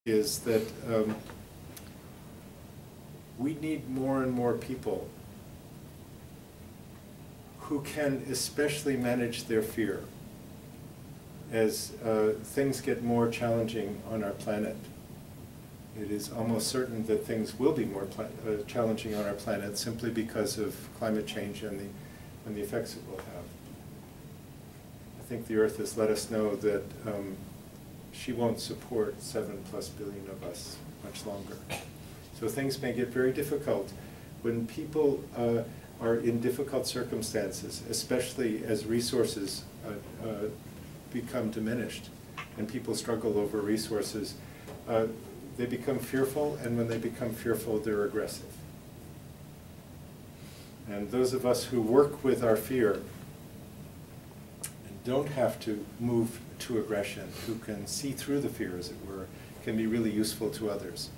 is that we need more and more people who can especially manage their fear as things get more challenging on our planet. It is almost certain that things will be more challenging on our planet simply because of climate change and the effects it will have. I think the Earth has let us know that she won't support 7+ billion of us much longer. So things may get very difficult when people are in difficult circumstances, especially as resources become diminished and people struggle over resources. They become fearful, and when they become fearful, they're aggressive. And those of us who work with our fear and don't have to move to aggression, who can see through the fear, as it were, can be really useful to others.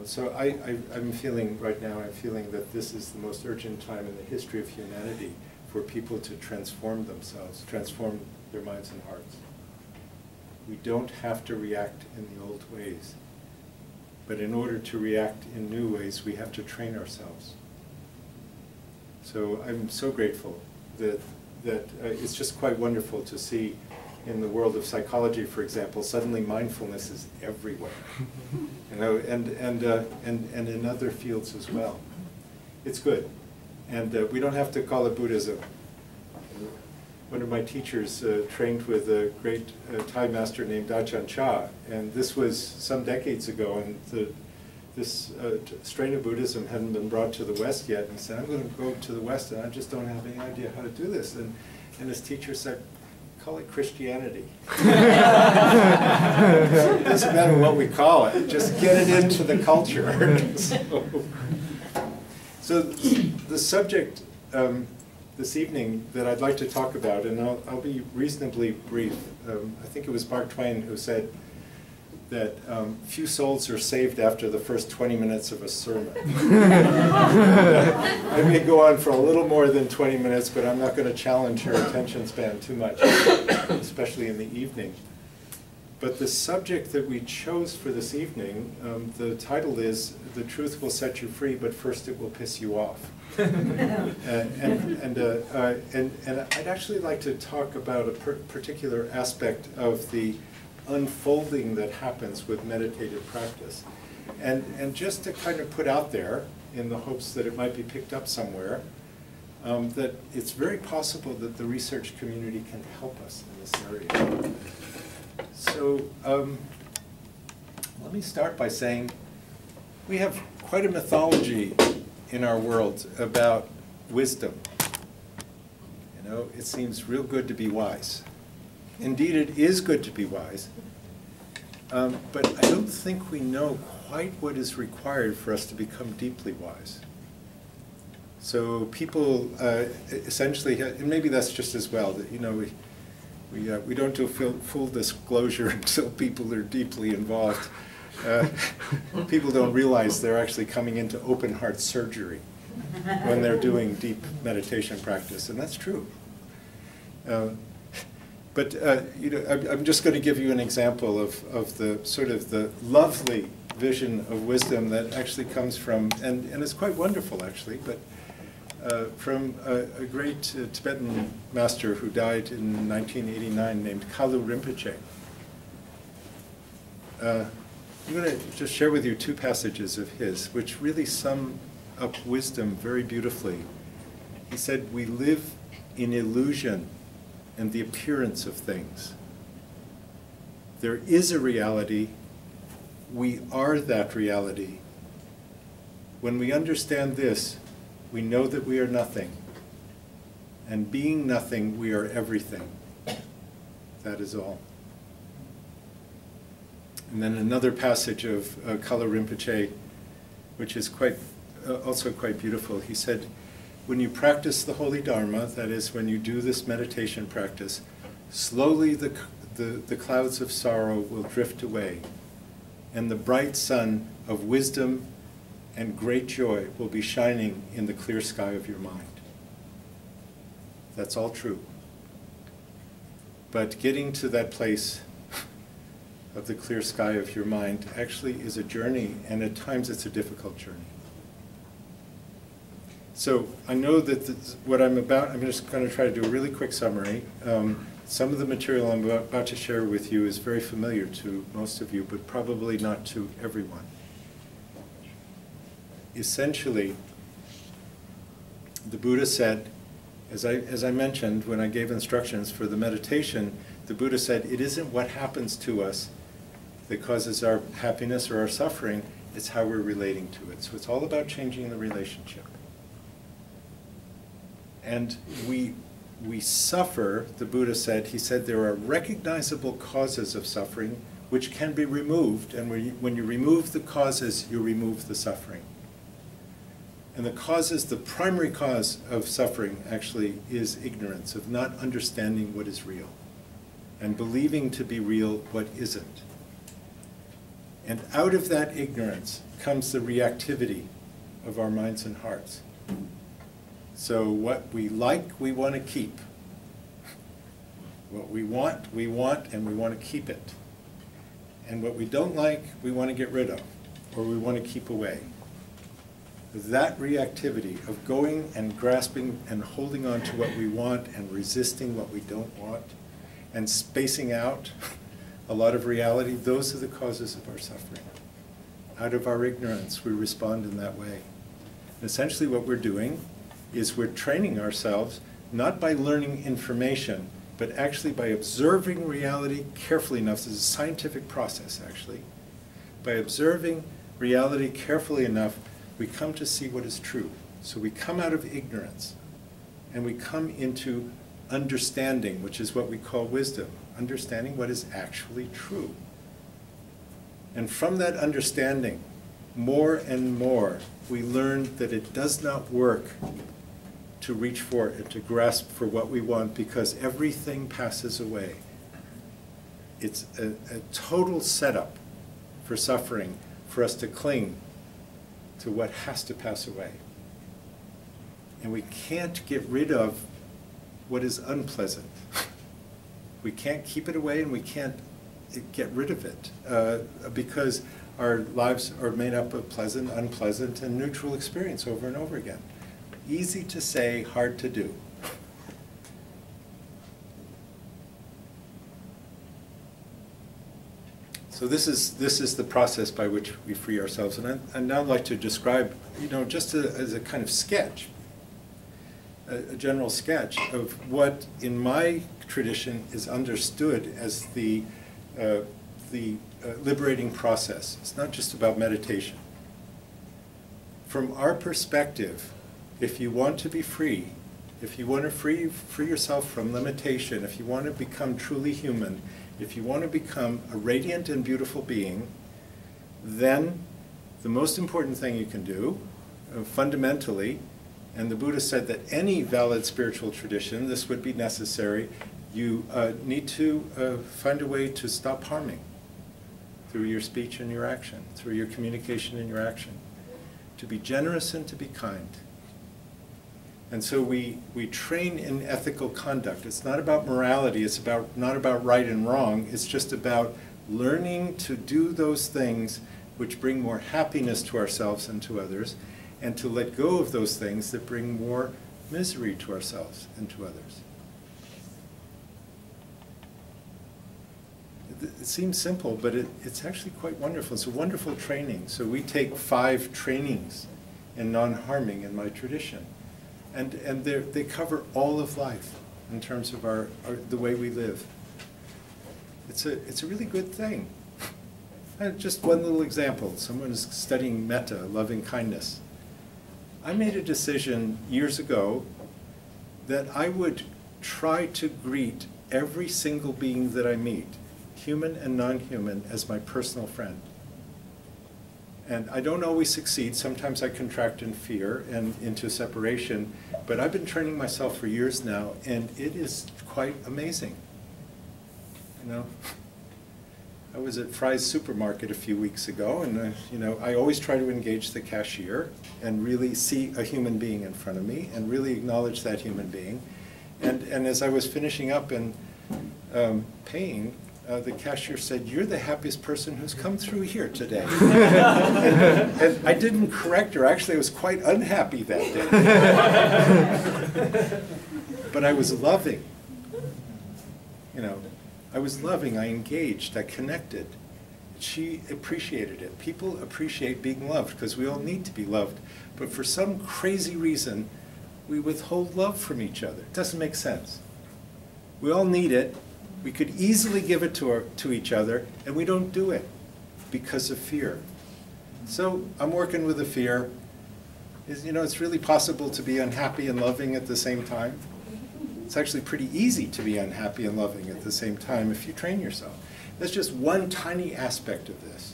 So I'm feeling right now, I'm feeling that this is the most urgent time in the history of humanity for people to transform themselves, transform their minds and hearts. We don't have to react in the old ways. But in order to react in new ways, we have to train ourselves. So I'm so grateful that it's just quite wonderful to see in the world of psychology, for example, suddenly mindfulness is everywhere. You know, and in other fields as well. It's good. And we don't have to call it Buddhism. One of my teachers trained with a great Thai master named Ajahn Chah, and this was some decades ago, and this strain of Buddhism hadn't been brought to the West yet, and he said, I'm going to go to the West, and I just don't have any idea how to do this. And his teacher said, call it Christianity. It doesn't matter what we call it, just get it into the culture. So the subject this evening that I'd like to talk about, and I'll be reasonably brief. I think it was Mark Twain who said that few souls are saved after the first 20 minutes of a sermon. I may go on for a little more than 20 minutes, but I'm not going to challenge your attention span too much, especially in the evening. But the subject that we chose for this evening, the title is "The Truth Will Set You Free, but First It Will Piss You Off." And I'd actually like to talk about a particular aspect of the unfolding that happens with meditative practice. And just to kind of put out there, in the hopes that it might be picked up somewhere, that it's very possible that the research community can help us in this area. So let me start by saying we have quite a mythology in our world about wisdom. You know, it seems real good to be wise. Indeed, it is good to be wise, but I don't think we know quite what is required for us to become deeply wise. So people essentially, and maybe that's just as well, that, you know, we don't do full disclosure until people are deeply involved. People don't realize they're actually coming into open heart surgery when they're doing deep meditation practice, and that's true. But you know, I'm just going to give you an example of the sort of the lovely vision of wisdom that actually comes from, and it's quite wonderful actually, but from a great Tibetan master who died in 1989 named Kalu Rinpoche. I'm going to just share with you two passages of his, which really sum up wisdom very beautifully. He said, "We live in illusion and the appearance of things. There is a reality. We are that reality. When we understand this, we know that we are nothing. And being nothing, we are everything. That is all." And then another passage of Kalu Rinpoche, which is also quite beautiful. He said, "When you practice the Holy Dharma, that is, when you do this meditation practice, slowly the clouds of sorrow will drift away, and the bright sun of wisdom and great joy will be shining in the clear sky of your mind." That's all true. But getting to that place of the clear sky of your mind actually is a journey, and at times it's a difficult journey. So I know that what I'm just going to try to do a really quick summary. Some of the material I'm about to share with you is very familiar to most of you, but probably not to everyone. Essentially, the Buddha said, as I mentioned when I gave instructions for the meditation, the Buddha said, it isn't what happens to us that causes our happiness or our suffering, it's how we're relating to it. So it's all about changing the relationship. And we suffer, the Buddha said, he said there are recognizable causes of suffering which can be removed, and when you remove the causes, you remove the suffering. And the causes, the primary cause of suffering actually is ignorance, of not understanding what is real, and believing to be real what isn't. And out of that ignorance comes the reactivity of our minds and hearts. So what we like, we want to keep. What we want, and we want to keep it. And what we don't like, we want to get rid of, or we want to keep away. That reactivity of going and grasping and holding on to what we want and resisting what we don't want and spacing out a lot of reality, those are the causes of our suffering. Out of our ignorance, we respond in that way. And essentially what we're doing is we're training ourselves not by learning information, but actually by observing reality carefully enough. This is a scientific process, actually. By observing reality carefully enough, we come to see what is true. So we come out of ignorance, and we come into understanding, which is what we call wisdom, understanding what is actually true. And from that understanding, more and more, we learn that it does not work to reach for it, to grasp for what we want, because everything passes away. It's a total setup for suffering, for us to cling to what has to pass away. And we can't get rid of what is unpleasant. We can't keep it away, and we can't get rid of it, because our lives are made up of pleasant, unpleasant, and neutral experience over and over again. Easy to say, hard to do. So this is the process by which we free ourselves. And I'd now like to describe, just as a kind of sketch, a general sketch of what in my tradition is understood as the liberating process. It's not just about meditation. From our perspective, if you want to be free, if you want to free yourself from limitation, if you want to become truly human, if you want to become a radiant and beautiful being, then the most important thing you can do, fundamentally, and the Buddha said that any valid spiritual tradition, this would be necessary, you need to find a way to stop harming through your speech and your action, through your communication and your action, to be generous and to be kind. And so we train in ethical conduct. It's not about morality, it's not about right and wrong, it's just about learning to do those things which bring more happiness to ourselves and to others, and to let go of those things that bring more misery to ourselves and to others. It seems simple, but it's actually quite wonderful. It's a wonderful training. So we take 5 trainings in non-harming in my tradition. And they cover all of life in terms of the way we live. It's a really good thing. Just one little example. Someone is studying metta, loving kindness. I made a decision years ago that I would try to greet every single being that I meet, human and non-human, as my personal friend. And I don't always succeed. Sometimes I contract in fear and into separation. But I've been training myself for years now, and it is quite amazing. I was at Fry's supermarket a few weeks ago, and I always try to engage the cashier and really see a human being in front of me and really acknowledge that human being. And as I was finishing up and paying, the cashier said, "You're the happiest person who's come through here today." and I didn't correct her. Actually, I was quite unhappy that day. But I was loving. You know, I was loving, I engaged, I connected. She appreciated it. People appreciate being loved because we all need to be loved. But for some crazy reason, we withhold love from each other. It doesn't make sense. We all need it. We could easily give it to each other, and we don't do it because of fear. So I'm working with the fear. You know, it's really possible to be unhappy and loving at the same time. It's actually pretty easy to be unhappy and loving at the same time if you train yourself. That's just one tiny aspect of this.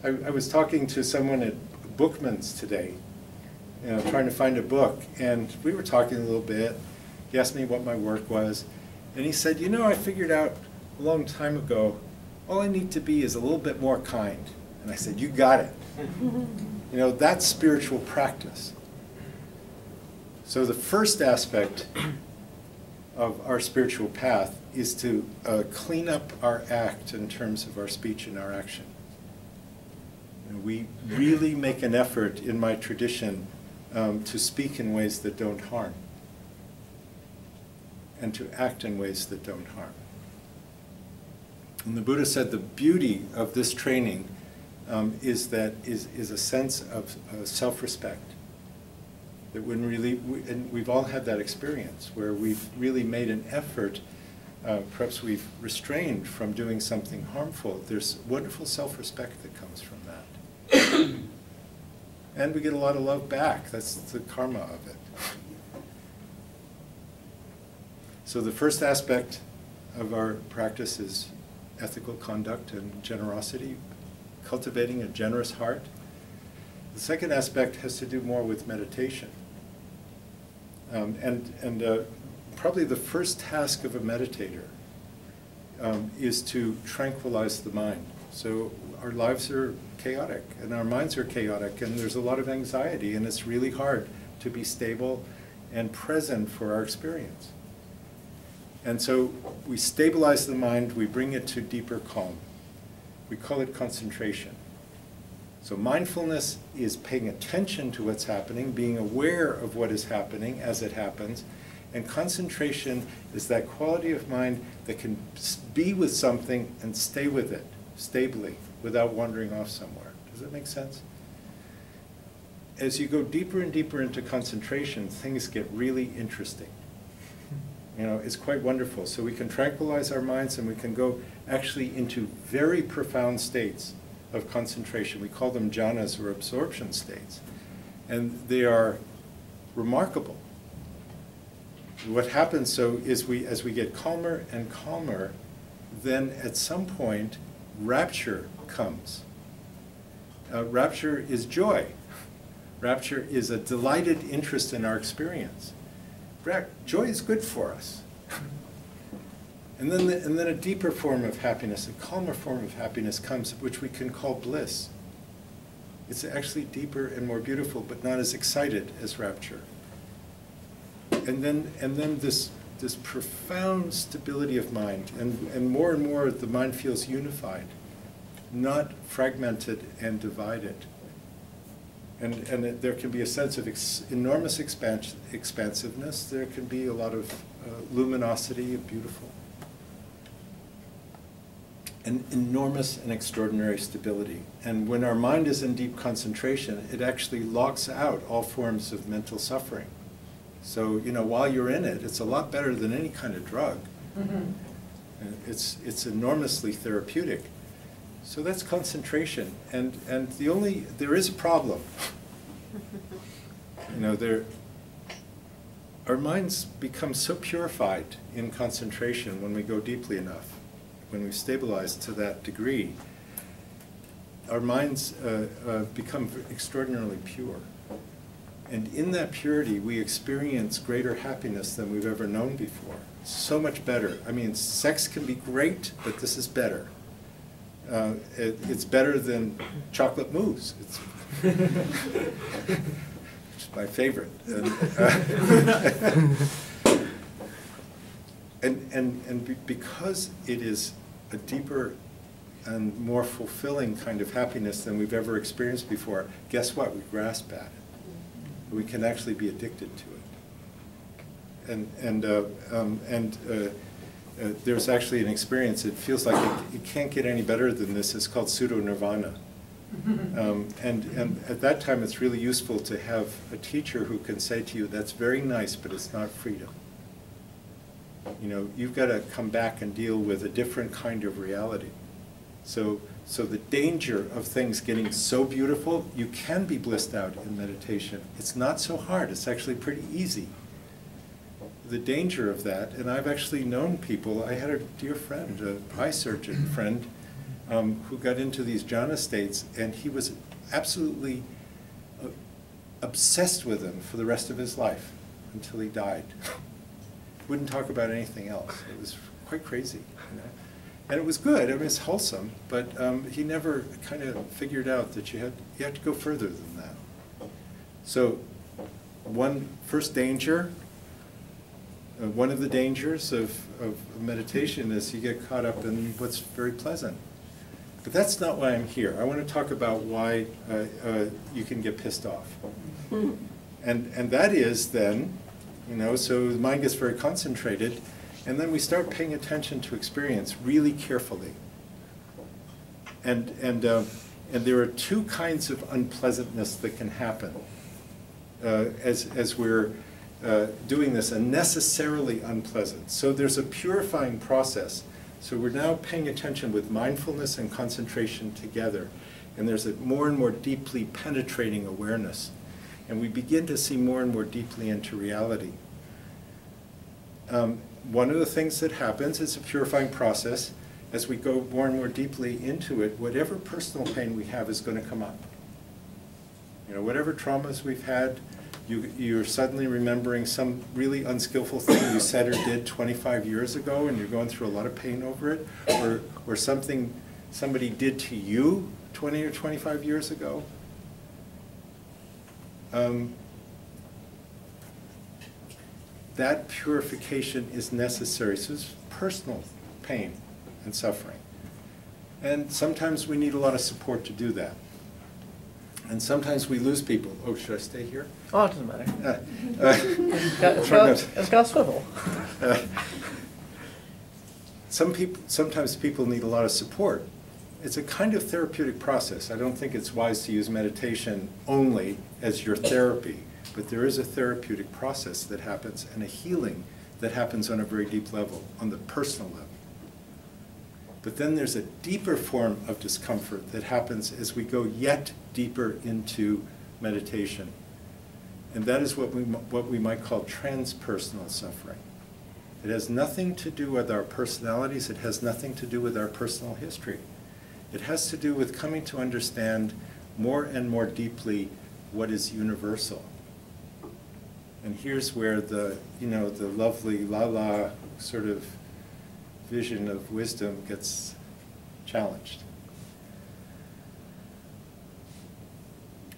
I was talking to someone at Bookman's today, you know, trying to find a book, and we were talking a little bit. He asked me what my work was, and he said, "You know, I figured out a long time ago, all I need to be is a little bit more kind." And I said, "You got it." You know, that's spiritual practice. So the first aspect of our spiritual path is to clean up our act in terms of our speech and our action. And we really make an effort in my tradition to speak in ways that don't harm and to act in ways that don't harm. And the Buddha said the beauty of this training is a sense of self-respect. That when really, and we've all had that experience where we've really made an effort, perhaps we've restrained from doing something harmful. There's wonderful self-respect that comes from that. And we get a lot of love back. That's the karma of it. So the first aspect of our practice is ethical conduct and generosity, cultivating a generous heart. The second aspect has to do more with meditation. Probably the first task of a meditator is to tranquilize the mind. So our lives are chaotic, and our minds are chaotic, and there's a lot of anxiety, and it's really hard to be stable and present for our experience. And so we stabilize the mind, we bring it to deeper calm. We call it concentration. So mindfulness is paying attention to what's happening, being aware of what is happening as it happens, and concentration is that quality of mind that can be with something and stay with it stably without wandering off somewhere. Does that make sense? As you go deeper and deeper into concentration, things get really interesting. You know, it's quite wonderful. So we can tranquilize our minds and we can go actually into very profound states of concentration. We call them jhanas or absorption states. And they are remarkable. What happens so is as we get calmer and calmer, then at some point rapture comes. Rapture is joy. Rapture is a delighted interest in our experience. Joy is good for us. And then a deeper form of happiness, a calmer form of happiness comes, which we can call bliss. It's actually deeper and more beautiful, but not as excited as rapture. And then this profound stability of mind, and more the mind feels unified, not fragmented and divided. And there can be a sense of enormous expansiveness. There can be a lot of luminosity, beautiful. An enormous and extraordinary stability. And when our mind is in deep concentration, it actually locks out all forms of mental suffering. So, you know, while you're in it, it's a lot better than any kind of drug. Mm-hmm. It's enormously therapeutic. So that's concentration. And there is a problem. You know, our minds become so purified in concentration when we go deeply enough. When we stabilize to that degree, our minds become extraordinarily pure. And in that purity, we experience greater happiness than we've ever known before. So much better. I mean, sex can be great, but this is better. It's better than chocolate mousse. It's my favorite. And because it is a deeper and more fulfilling kind of happiness than we've ever experienced before, guess what? We grasp at it. We can actually be addicted to it. There's actually an experience, it feels like it can't get any better than this. It's called pseudo-nirvana. And at that time, it's really useful to have a teacher who can say to you, that's very nice, but it's not freedom. You know, you've got to come back and deal with a different kind of reality. So the danger of things getting so beautiful, you can be blissed out in meditation. It's not so hard. It's actually pretty easy. The danger of that, and I've actually known people, I had a dear friend, an eye surgeon friend, who got into these jhana states, and he was absolutely obsessed with them for the rest of his life until he died. Wouldn't talk about anything else. It was quite crazy, you know? And it was good, it was wholesome, but he never kind of figured out that you had to go further than that. So one first danger, one of the dangers of meditation is you get caught up in what's very pleasant. But that's not why I'm here. I want to talk about why you can get pissed off. And that is then, you know, so the mind gets very concentrated, and then we start paying attention to experience really carefully. And there are two kinds of unpleasantness that can happen as we're doing this, and necessarily unpleasant. So there's a purifying process. So we're now paying attention with mindfulness and concentration together. And there's a more and more deeply penetrating awareness. And we begin to see more and more deeply into reality. One of the things that happens is a purifying process. As we go more and more deeply into it, whatever personal pain we have is going to come up. You know, whatever traumas we've had, you're suddenly remembering some really unskillful thing you said or did 25 years ago, and you're going through a lot of pain over it, or something somebody did to you 20 or 25 years ago. That purification is necessary. So it's personal pain and suffering. And sometimes we need a lot of support to do that. And sometimes we lose people. Oh, should I stay here? Oh, it doesn't matter. It's got a swivel. Sometimes people need a lot of support. It's a kind of therapeutic process. I don't think it's wise to use meditation only as your therapy, but there is a therapeutic process that happens and a healing that happens on a very deep level, on the personal level. But then there's a deeper form of discomfort that happens as we go yet deeper into meditation. And that is what we might call transpersonal suffering. It has nothing to do with our personalities. It has nothing to do with our personal history. It has to do with coming to understand more and more deeply what is universal. And here's where the lovely la-la sort of vision of wisdom gets challenged.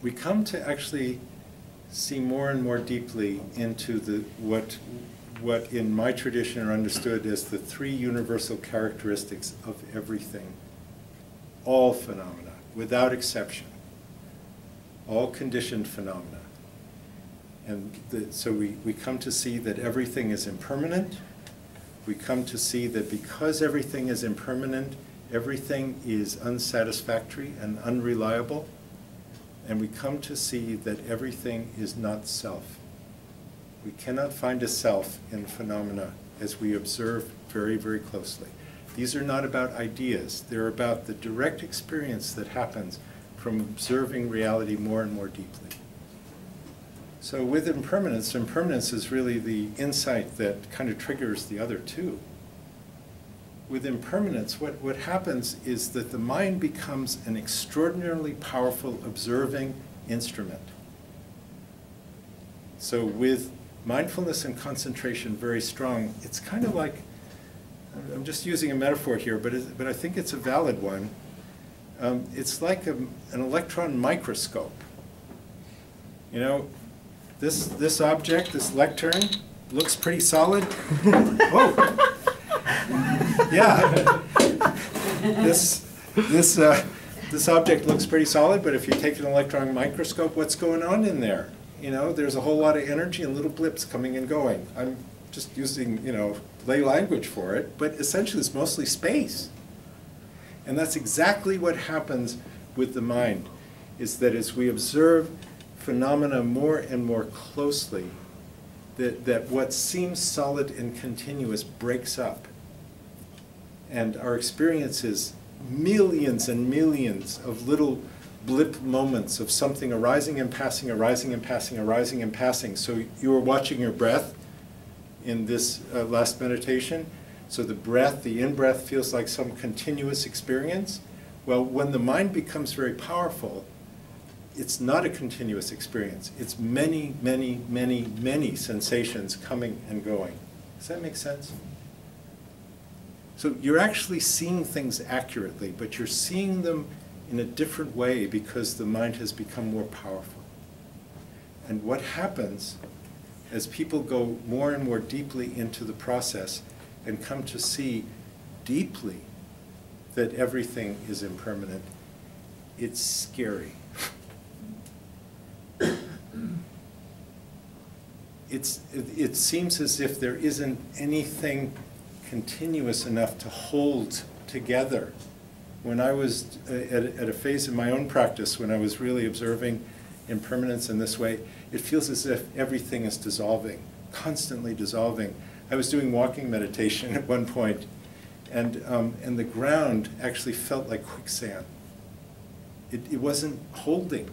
We come to actually see more and more deeply into what in my tradition are understood as the three universal characteristics of everything, all phenomena, without exception, all conditioned phenomena. And so we come to see that everything is impermanent. We come to see that because everything is impermanent, everything is unsatisfactory and unreliable. And we come to see that everything is not self. We cannot find a self in phenomena as we observe very, very closely. These are not about ideas. They're about the direct experience that happens from observing reality more and more deeply. So with impermanence, impermanence is really the insight that kind of triggers the other two. With impermanence, what happens is that the mind becomes an extraordinarily powerful observing instrument. So with mindfulness and concentration very strong, it's kind of like, I'm just using a metaphor here, but I think it's a valid one. It's like an electron microscope. You know, this object, this lectern, looks pretty solid. Whoa! Yeah, this object looks pretty solid, but if you take an electron microscope, what's going on in there? You know, there's a whole lot of energy and little blips coming and going. I'm just using, you know, lay language for it, but essentially it's mostly space. And that's exactly what happens with the mind, is that as we observe phenomena more and more closely, that what seems solid and continuous breaks up. And our experience is millions and millions of little blip moments of something arising and passing, arising and passing, arising and passing. So you were watching your breath in this last meditation. So the breath, the in-breath feels like some continuous experience. Well, when the mind becomes very powerful, it's not a continuous experience. It's many, many, many, many sensations coming and going. Does that make sense? So you're actually seeing things accurately, but you're seeing them in a different way because the mind has become more powerful. And what happens as people go more and more deeply into the process and come to see deeply that everything is impermanent, it's scary. It seems as if there isn't anything continuous enough to hold together. When I was at a phase in my own practice, when I was really observing impermanence in this way, it feels as if everything is dissolving, constantly dissolving. I was doing walking meditation at one point, and the ground actually felt like quicksand. It wasn't holding.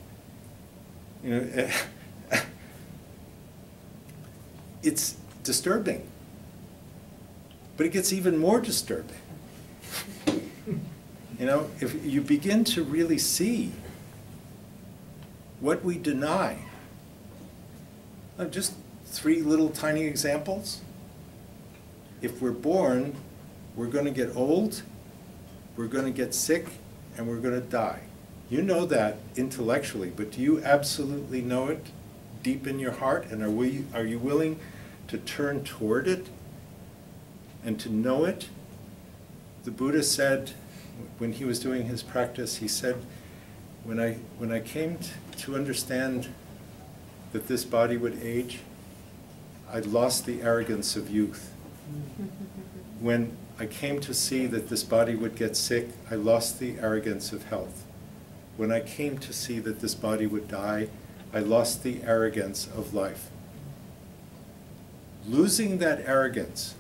You know, it's disturbing, but it gets even more disturbing. You know, if you begin to really see what we deny, just 3 little tiny examples. If we're born, we're going to get old, we're going to get sick, and we're going to die. You know that intellectually, but do you absolutely know it deep in your heart? And are you willing to turn toward it and to know it? The Buddha said, when he was doing his practice, he said, when I came to understand that this body would age, I lost the arrogance of youth. When I came to see that this body would get sick, I lost the arrogance of health. When I came to see that this body would die, I lost the arrogance of life. Losing that arrogance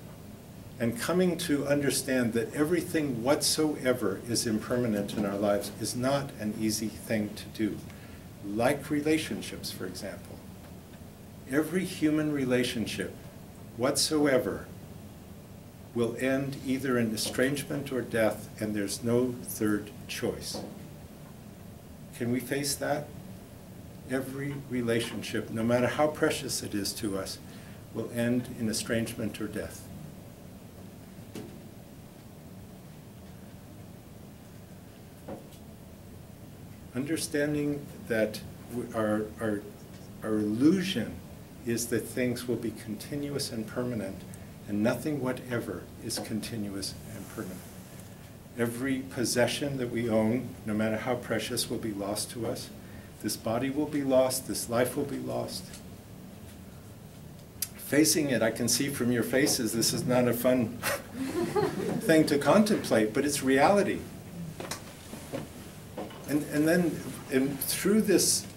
and coming to understand that everything whatsoever is impermanent in our lives is not an easy thing to do. Like relationships, for example. Every human relationship whatsoever will end either in estrangement or death, and there's no third choice. Can we face that? Every relationship, no matter how precious it is to us, will end in estrangement or death. Understanding that our illusion is that things will be continuous and permanent, and nothing whatever is continuous and permanent. Every possession that we own, no matter how precious, will be lost to us. This body will be lost, this life will be lost. Facing it, I can see from your faces, this is not a fun thing to contemplate, but it's reality. And then through this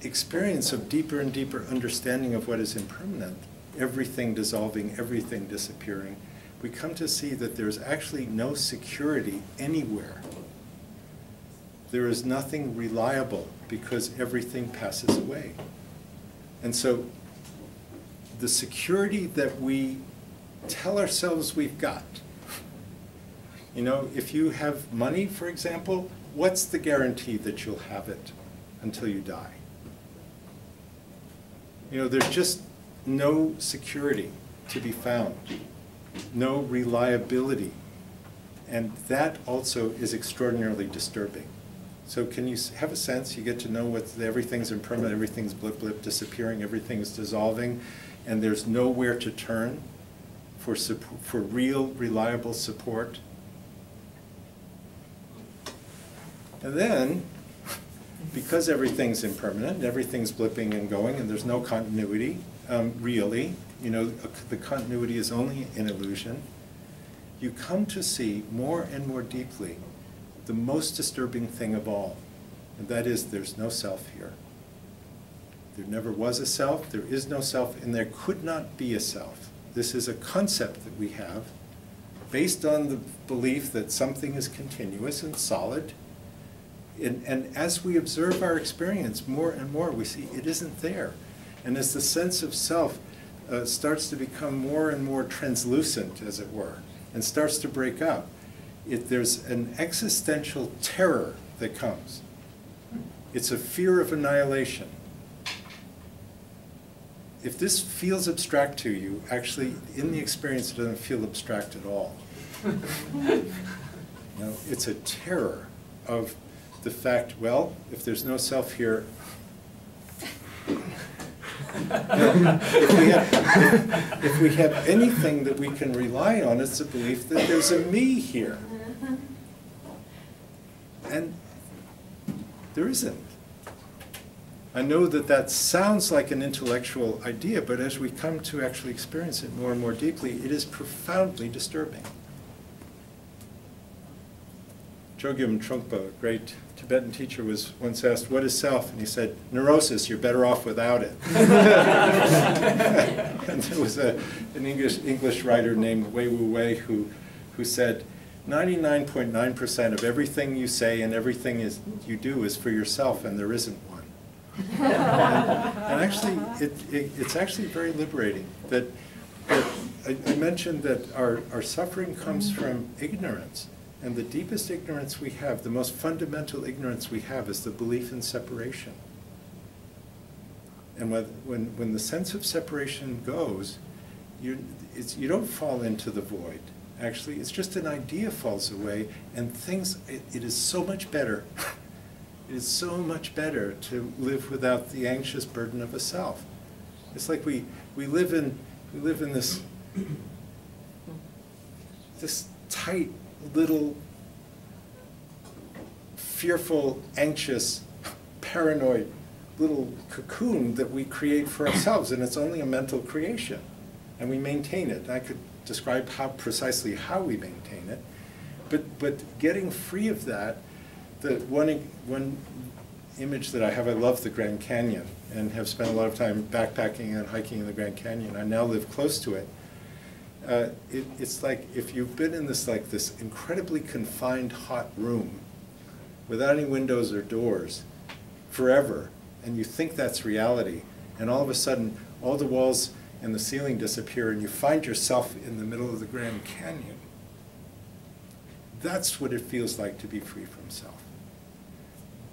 experience of deeper and deeper understanding of what is impermanent, everything dissolving, everything disappearing, we come to see that there's actually no security anywhere. There is nothing reliable because everything passes away. And so the security that we tell ourselves we've got, you know, if you have money, for example, what's the guarantee that you'll have it until you die? You know, there's just no security to be found, no reliability, and that also is extraordinarily disturbing. So can you have a sense, you get to know what everything's impermanent, everything's blip blip disappearing, everything's dissolving, and there's nowhere to turn for real, reliable support? And then, because everything's impermanent, everything's blipping and going, and there's no continuity, really, the continuity is only an illusion, you come to see more and more deeply the most disturbing thing of all, and that is there's no self here. There never was a self, there is no self, and there could not be a self. This is a concept that we have based on the belief that something is continuous and solid. And as we observe our experience more and more, we see it isn't there. And as the sense of self starts to become more and more translucent, as it were, and starts to break up, there's an existential terror that comes. It's a fear of annihilation. If this feels abstract to you, actually, in the experience, it doesn't feel abstract at all. It's a terror of the fact, well, if there's no self here, if we have anything that we can rely on, it's the belief that there's a me here. And there isn't. I know that that sounds like an intellectual idea, but as we come to actually experience it more and more deeply, it is profoundly disturbing. Chogyam Trungpa, a great Tibetan teacher, was once asked, "What is self?" And he said, "Neurosis, you're better off without it." And there was an English writer named Wei Wu Wei who said, 99.9% of everything you say and everything you do is for yourself, and there isn't one. and actually, it's actually very liberating. That I mentioned that our suffering comes from ignorance. And the deepest ignorance we have, the most fundamental ignorance we have, is the belief in separation. And when the sense of separation goes, you don't fall into the void. Actually, it's just an idea falls away, and it is so much better. It is so much better to live without the anxious burden of a self. It's like we live in this tight little fearful, anxious, paranoid little cocoon that we create for ourselves, and it's only a mental creation, and we maintain it. I could describe precisely how we maintain it, but getting free of that, the one image that I have, I love the Grand Canyon and have spent a lot of time backpacking and hiking in the Grand Canyon. I now live close to it. It's like if you've been in this incredibly confined hot room without any windows or doors forever, and you think that's reality, and all of a sudden all the walls and the ceiling disappear and you find yourself in the middle of the Grand Canyon. That's what it feels like to be free from self.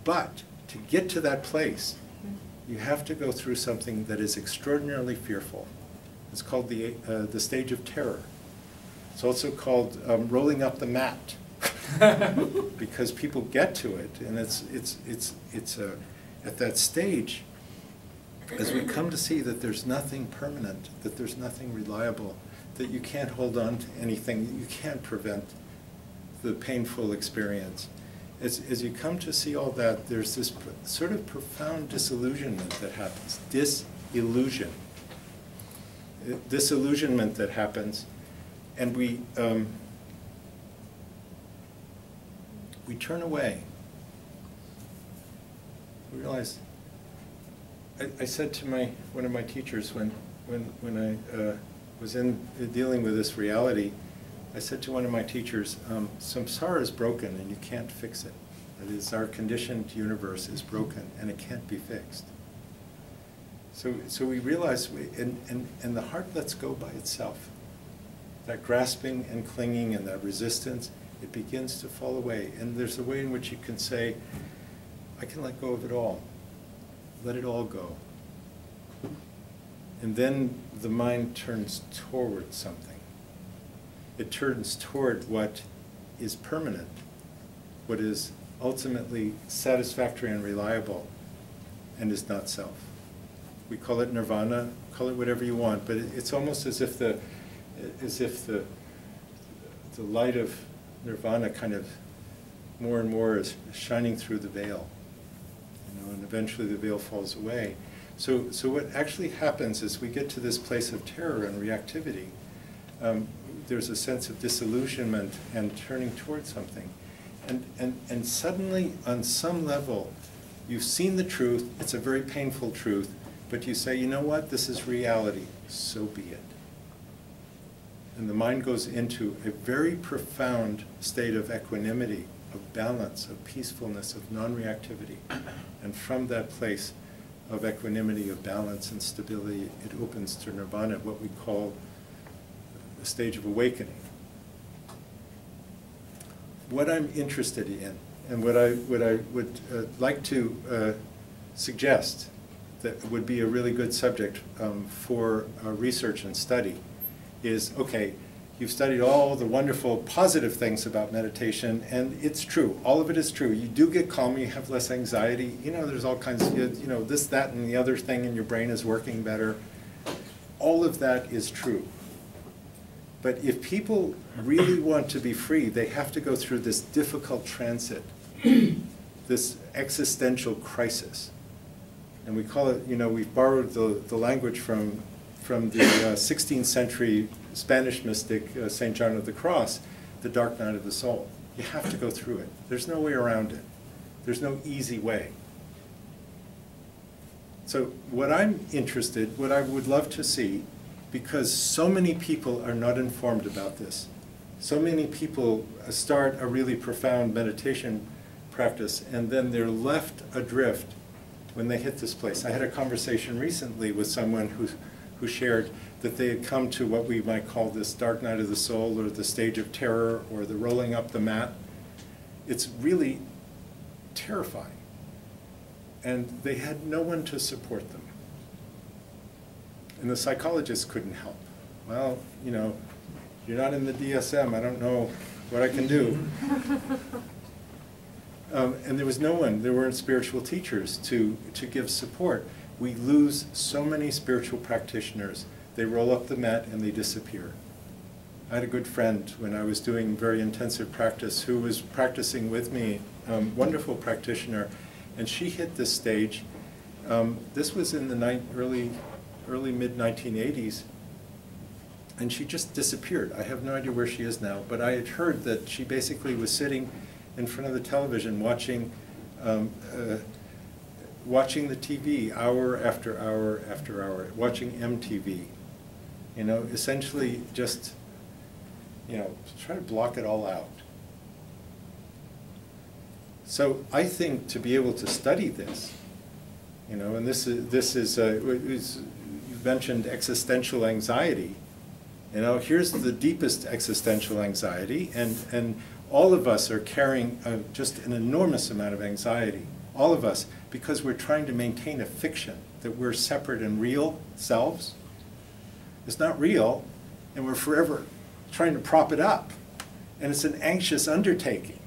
But to get to that place, you have to go through something that is extraordinarily fearful. It's called the stage of terror. It's also called rolling up the mat, because people get to it, and it's at that stage, as we come to see that there's nothing permanent, that there's nothing reliable, that you can't hold on to anything, that you can't prevent the painful experience. As you come to see all that, there's this sort of profound disillusionment that happens, disillusionment that happens, and we turn away. We realize, I said to one of my teachers when I was dealing with this reality, I said to one of my teachers, samsara is broken and you can't fix it. That is, our conditioned universe is broken and it can't be fixed. So we realize, and the heart lets go by itself. That grasping and clinging and that resistance, it begins to fall away. And there's a way in which you can say, I can let go of it all. Let it all go. And then the mind turns toward something. It turns toward what is permanent, what is ultimately satisfactory and reliable, and is not self. We call it nirvana, call it whatever you want, but it's almost as if the light of nirvana kind of more and more is shining through the veil, and eventually the veil falls away. So what actually happens is we get to this place of terror and reactivity. There's a sense of disillusionment and turning towards something. And suddenly, on some level, you've seen the truth, it's a very painful truth, but you say, you know what, this is reality, so be it. And the mind goes into a very profound state of equanimity, of balance, of peacefulness, of non-reactivity. And from that place of equanimity, of balance and stability, it opens to nirvana, what we call a stage of awakening. What I'm interested in, and what I would like to suggest that would be a really good subject for research and study is, okay, you've studied all the wonderful positive things about meditation, and it's true. All of it is true. You do get calmer, you have less anxiety. There's all kinds of, this, that, and the other thing, and your brain is working better. All of that is true. But if people really want to be free, they have to go through this difficult transit, this existential crisis. And we call it, we've borrowed the language from the 16th century Spanish mystic, St. John of the Cross, the dark night of the soul. You have to go through it. There's no way around it. There's no easy way. So what I'm interested, what I would love to see, because so many people are not informed about this. So many people start a really profound meditation practice, and then they're left adrift when they hit this place. I had a conversation recently with someone who shared that they had come to what we might call this dark night of the soul, or the stage of terror, or the rolling up the mat. It's really terrifying. And they had no one to support them. And the psychologists couldn't help. Well, you're not in the DSM, I don't know what I can do. And there was no one, there weren't spiritual teachers to give support. We lose so many spiritual practitioners. They roll up the mat and they disappear. I had a good friend when I was doing very intensive practice who was practicing with me, wonderful practitioner, and she hit this stage. This was in the early mid-1980s, and she just disappeared. I have no idea where she is now, but I had heard that she basically was sitting in front of the television watching watching the TV hour after hour after hour, watching MTV, essentially just, try to block it all out. So I think to be able to study this, and this is you mentioned existential anxiety. Here's the deepest existential anxiety, and all of us are carrying just an enormous amount of anxiety. All of us, because we're trying to maintain a fiction that we're separate and real selves. It's not real, and we're forever trying to prop it up. And it's an anxious undertaking.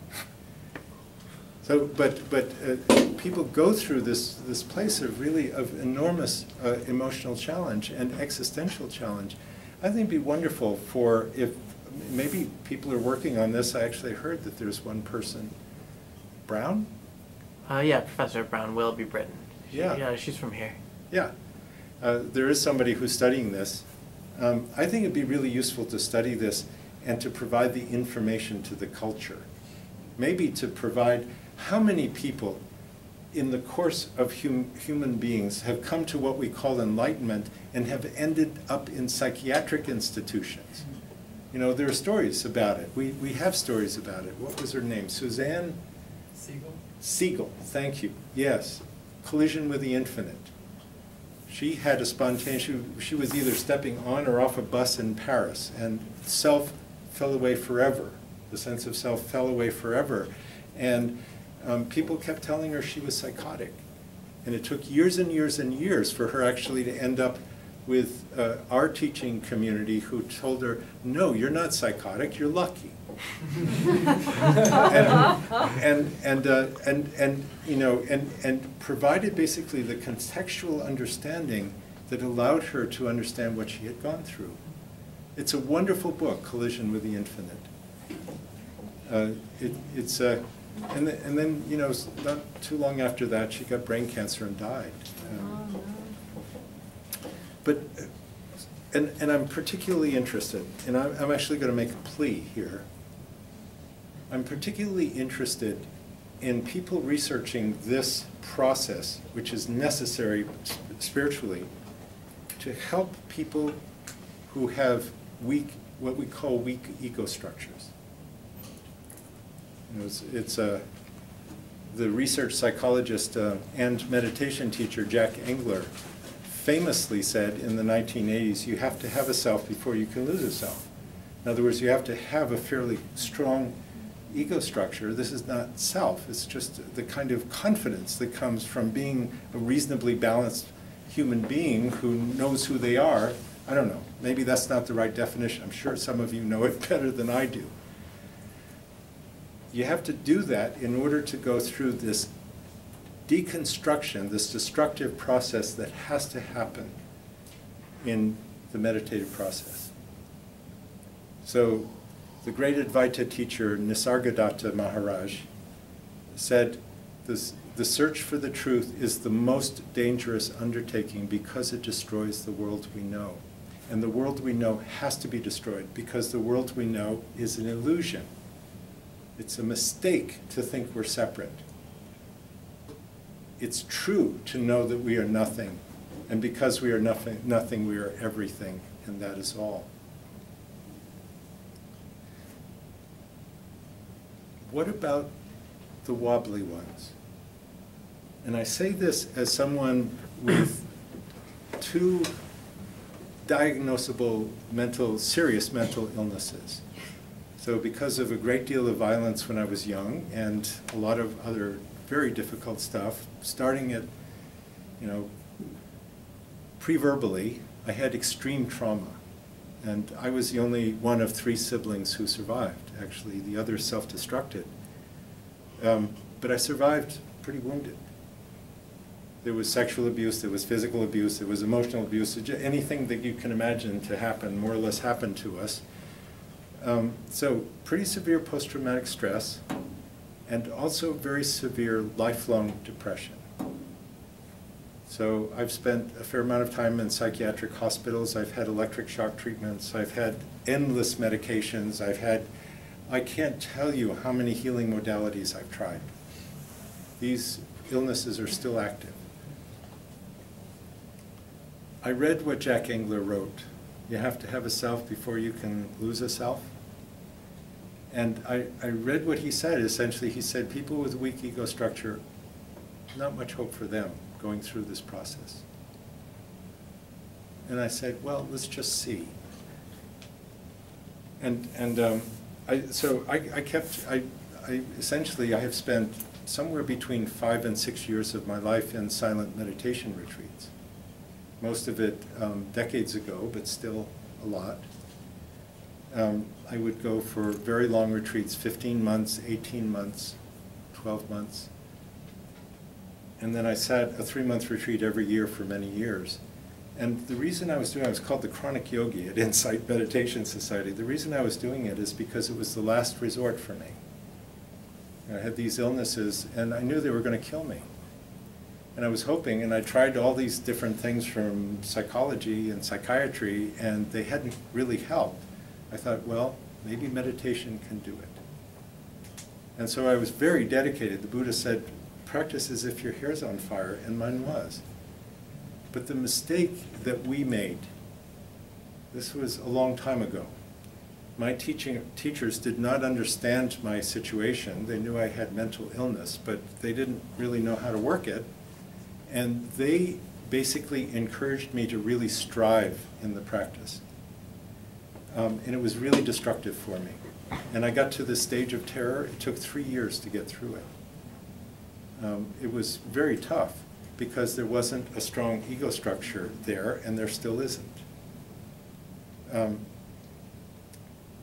So, but people go through this place of enormous emotional challenge and existential challenge. I think it'd be wonderful for, if maybe people are working on this. I actually heard that there's one person, Brown? Yeah, Professor Brown, Willoughby Britton. Yeah. She's from here. Yeah. There is somebody who's studying this. I think it'd be really useful to study this and to provide the information to the culture. Maybe to provide how many people in the course of human beings have come to what we call enlightenment and have ended up in psychiatric institutions. There are stories about it. We have stories about it. What was her name? Suzanne? Siegel, thank you. Yes. Collision with the Infinite. She had a spontaneous, she was either stepping on or off a bus in Paris, and self fell away forever. The sense of self fell away forever. And people kept telling her she was psychotic. And it took years and years and years for her actually to end up with our teaching community, who told her, no, you're not psychotic, you're lucky. and provided basically the contextual understanding that allowed her to understand what she had gone through. It's a wonderful book, Collision with the Infinite. And then, you know, not too long after that, she got brain cancer and died. But, and I'm particularly interested, and I'm actually going to make a plea here. I'm particularly interested in people researching this process, which is necessary spiritually, to help people who have weak, what we call weak ego structures. You know, it's the research psychologist and meditation teacher Jack Engler famously said in the 1980s, you have to have a self before you can lose a self. In other words, you have to have a fairly strong ego structure. This is not self, it's just the kind of confidence that comes from being a reasonably balanced human being who knows who they are. I don't know, maybe that's not the right definition. I'm sure some of you know it better than I do. You have to do that in order to go through this deconstruction, this destructive process that has to happen in the meditative process. So the great Advaita teacher Nisargadatta Maharaj said, the search for the truth is the most dangerous undertaking because it destroys the world we know. And the world we know has to be destroyed because the world we know is an illusion. It's a mistake to think we're separate. It's true to know that we are nothing, and because we are nothing, we are everything, and that is all. What about the wobbly ones? And I say this as someone with two diagnosable serious mental illnesses. So because of a great deal of violence when I was young and a lot of other very difficult stuff, starting at, you know, pre-verbally, I had extreme trauma. And I was the only one of 3 siblings who survived. Actually, the others self-destructed. But I survived pretty wounded. There was sexual abuse, there was physical abuse, there was emotional abuse, anything that you can imagine to happen more or less happened to us. So pretty severe post-traumatic stress, and also very severe lifelong depression. So I've spent a fair amount of time in psychiatric hospitals. I've had electric shock treatments. I've had endless medications. I can't tell you how many healing modalities I've tried. These illnesses are still active. I read what Jack Engler wrote. You have to have a self before you can lose a self. And I read what he said. Essentially, he said people with weak ego structure, not much hope for them going through this process. And I said, well, let's just see. So essentially, I have spent somewhere between 5 and 6 years of my life in silent meditation retreats. Most of it decades ago, but still a lot. I would go for very long retreats, 15 months, 18 months, 12 months. And then I sat a 3-month retreat every year for many years. And the reason I was called the Chronic Yogi at Insight Meditation Society. The reason I was doing it is because it was the last resort for me. I had these illnesses, and I knew they were going to kill me. And I was hoping, and I tried all these different things from psychology and psychiatry, and they hadn't really helped. I thought, well, maybe meditation can do it. And so I was very dedicated. The Buddha said, practice as if your hair's on fire, and mine was. But the mistake that we made, this was a long time ago. My teachers did not understand my situation. They knew I had mental illness, but they didn't really know how to work it. And they basically encouraged me to really strive in the practice. And it was really destructive for me. And I got to this stage of terror. It took 3 years to get through it. It was very tough because there wasn't a strong ego structure there, and there still isn't.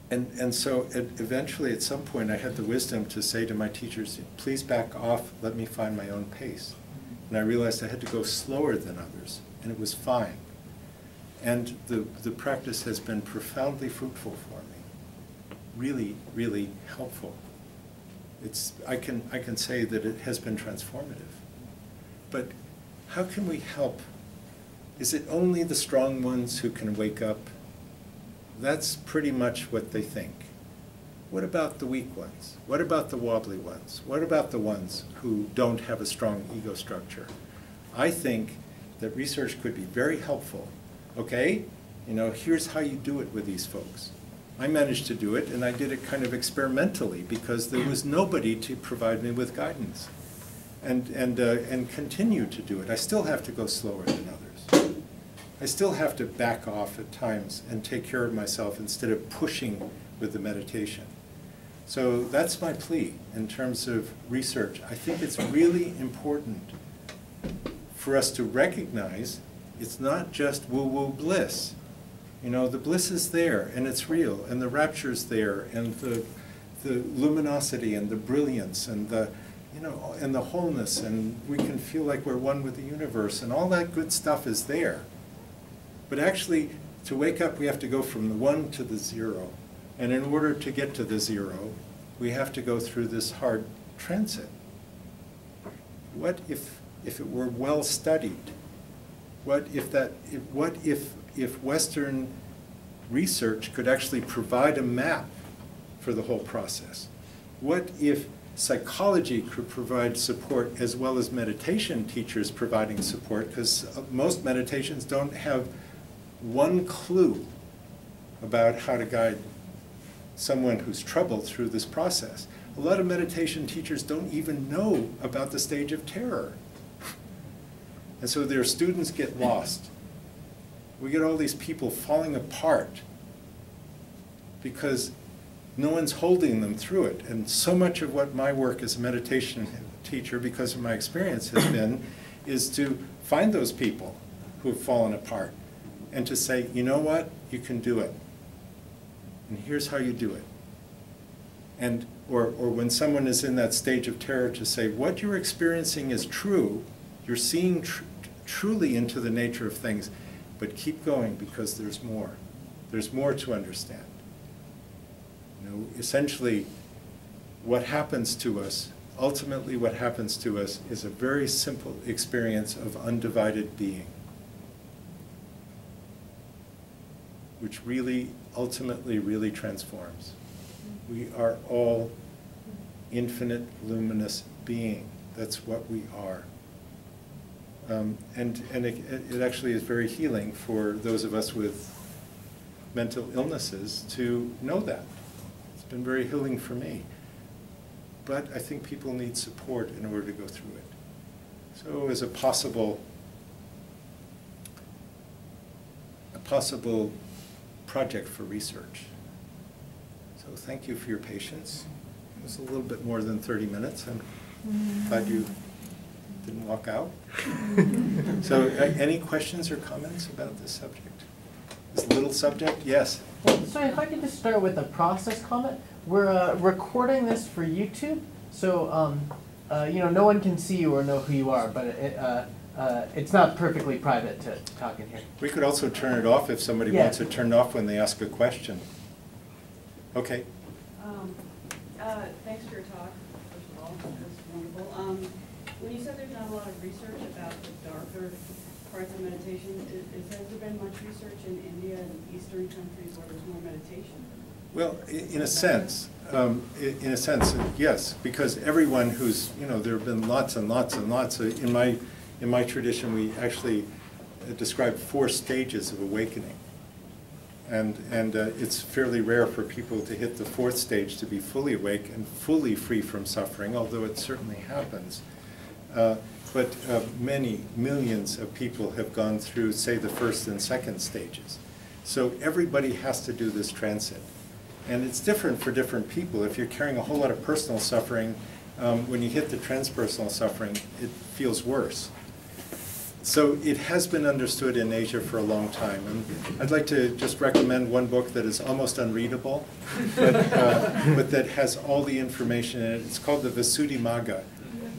And so eventually, at some point, I had the wisdom to say to my teachers, please back off, let me find my own pace. And I realized I had to go slower than others, and it was fine. And the practice has been profoundly fruitful for me, really, really helpful. I can say that it has been transformative. But how can we help? Is it only the strong ones who can wake up? That's pretty much what they think. What about the weak ones? What about the wobbly ones? What about the ones who don't have a strong ego structure? I think that research could be very helpful. Okay, here's how you do it with these folks. I managed to do it, and I did it kind of experimentally because there was nobody to provide me with guidance, and continue to do it. I still have to go slower than others. I still have to back off at times and take care of myself instead of pushing with the meditation. So that's my plea in terms of research. I think it's really important for us to recognize it's not just woo-woo bliss. The bliss is there, and it's real, and the rapture is there, and the luminosity, and the brilliance, and and the wholeness, and we can feel like we're one with the universe, and all that good stuff is there. But actually, to wake up, we have to go from the 1 to the 0. And in order to get to the 0, we have to go through this hard transit. What if it were well studied? What if Western research could actually provide a map for the whole process? What if psychology could provide support as well as meditation teachers providing support? Because most meditations don't have one clue about how to guide someone who's troubled through this process. A lot of meditation teachers don't even know about the stage of terror. And so their students get lost. We get all these people falling apart because no one's holding them through it. And so much of what my work as a meditation teacher, because of my experience, has been, is to find those people who have fallen apart and to say, you know what, you can do it. And here's how you do it. And, or when someone is in that stage of terror, to say, what you're experiencing is true, you're seeing truly into the nature of things, but keep going because there's more. There's more to understand. Essentially, what happens to us, ultimately what happens to us, is a very simple experience of undivided being, which really, ultimately, really transforms. We are all infinite, luminous being. That's what we are. And it actually is very healing for those of us with mental illnesses to know that. It's been very healing for me. But I think people need support in order to go through it. So as a possible project for research. So thank you for your patience. It was a little bit more than 30 minutes. I'm glad you didn't walk out. So any questions or comments about this subject? This little subject? Yes? Well, sorry, if I could just start with a process comment. We're recording this for YouTube, so no one can see you or know who you are, but it's not perfectly private to talk in here. We could also turn it off if somebody wants it turned off when they ask a question. Okay. Thanks for your talk, first of all. It was wonderful. When you said there's not a lot of research about the darker parts of meditation, has there been much research in India and Eastern countries where there's more meditation? Well, in a sense, yes, because everyone who's, there have been lots and lots and lots. In my tradition, we actually describe 4 stages of awakening. And it's fairly rare for people to hit the 4th stage to be fully awake and fully free from suffering, although it certainly happens. But many millions of people have gone through, say, the 1st and 2nd stages. So everybody has to do this transit. And it's different for different people. If you're carrying a whole lot of personal suffering, when you hit the transpersonal suffering, it feels worse. So it has been understood in Asia for a long time. And I'd like to just recommend one book that is almost unreadable, but that has all the information in it. It's called the Visuddhimagga,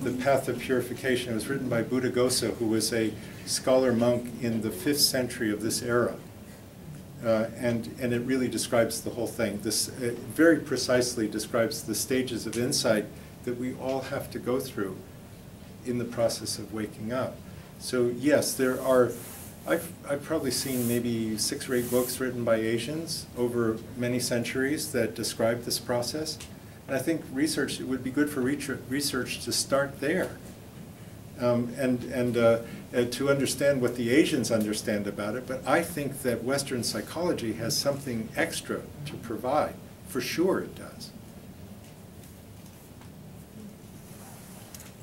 The Path of Purification. It was written by Buddhaghosa, who was a scholar monk in the 5th century of this era. And it really describes the whole thing. This very precisely describes the stages of insight that we all have to go through in the process of waking up. So yes, there are, I've probably seen maybe 6 or 8 books written by Asians over many centuries that describe this process. And I think research, it would be good for research to start there. And to understand what the Asians understand about it. But I think that Western psychology has something extra to provide. For sure it does.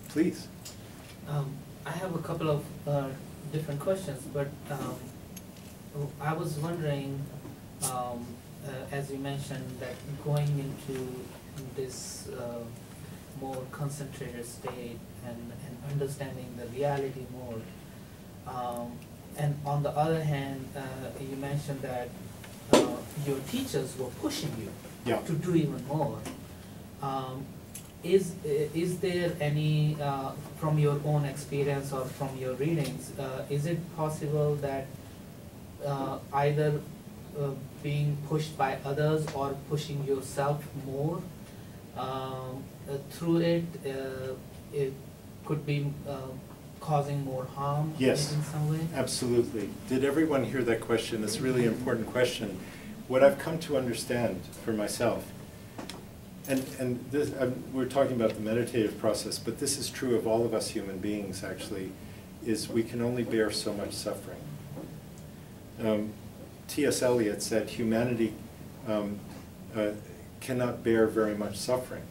Please. I have a couple of different questions, but I was wondering, as you mentioned, that going into this more concentrated state and understanding the reality more, and on the other hand, you mentioned that your teachers were pushing you to do even more. Is there any, from your own experience or from your readings, is it possible that either being pushed by others or pushing yourself more through it, it could be causing more harm in some way? Absolutely. Did everyone hear that question? It's a really important question. What I've come to understand for myself, and this, we're talking about the meditative process, but this is true of all of us human beings actually, is we can only bear so much suffering. T.S. Eliot said humanity cannot bear very much suffering.